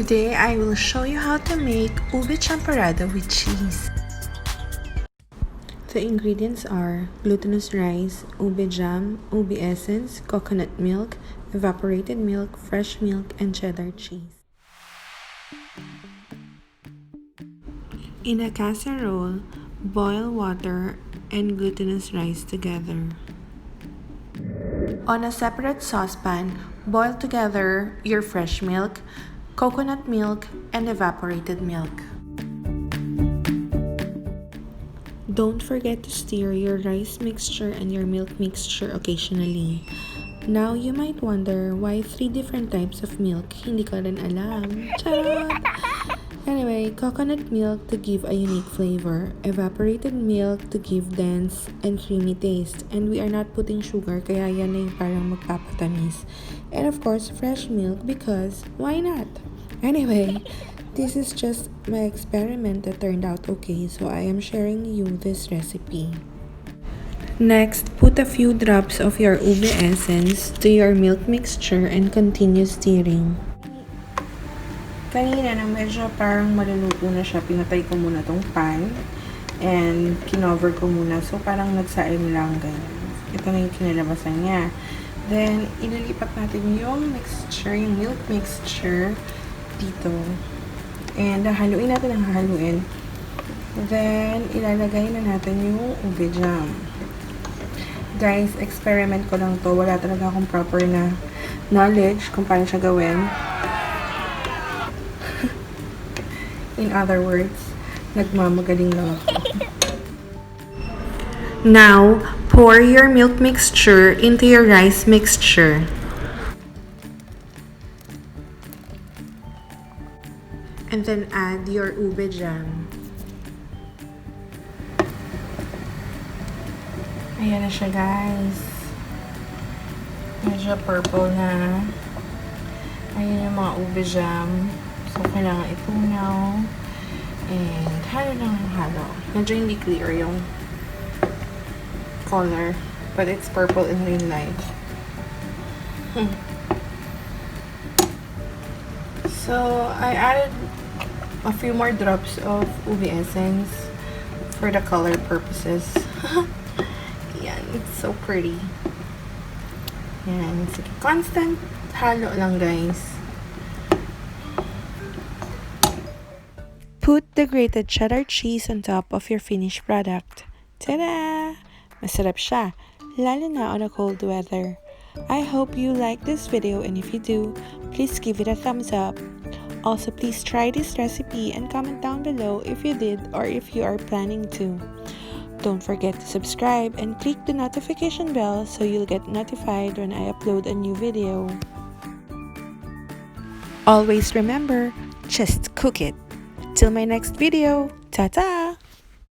Today I will show you how to make ube champorado with cheese. The ingredients are glutinous rice, ube jam, ube essence, coconut milk, evaporated milk, fresh milk, and cheddar cheese. In a casserole, boil water and glutinous rice together. On a separate saucepan, boil together your fresh milk, coconut milk, and evaporated milk. Don't forget to stir your rice mixture and your milk mixture occasionally. Now you might wonder why 3 different types of milk. Hindi ko rin alam. Charot! Anyway, coconut milk to give a unique flavor, evaporated milk to give dense and creamy taste, and we are not putting sugar kaya yan ay parang magpapatamis. And of course, fresh milk because why not? Anyway, this is just my experiment that turned out okay, so I am sharing you this recipe. Next, put a few drops of your ube essence to your milk mixture and continue stirring. Kanina na medyo parang maluluto na siya, pinatay ko muna tong pan and kinover ko muna. So parang nagsaim lang ganyan. Ito na yung kinalabasan niya. Then, ililipat natin yung mixture, yung milk mixture dito. And haluin natin ang haluin. Then, ilalagay na natin yung ube jam. Guys, experiment ko lang to. Wala talaga akong proper na knowledge kung paano siya gawin. In other words, nagmamagaling lang ako. Now, pour your milk mixture into your rice mixture. And then add your ube jam. Ayan na siya, guys. Medyo purple na. Ayan yung mga ube jam. So, kailangan itunaw. And halo lang ang halo. Medyo hindi clear yung color. But it's purple in real life. So, I added a few more drops of ube essence for the color purposes. Yan, it's so pretty. Yan, sige. Constant halo lang, guys. Put the grated cheddar cheese on top of your finished product. Ta-da! Masarap siya, lalo na on a cold weather. I hope you like this video, and if you do, please give it a thumbs up. Also, please try this recipe and comment down below if you did or if you are planning to. Don't forget to subscribe and click the notification bell so you'll get notified when I upload a new video. Always remember, just cook it. Till my next video, ta-ta!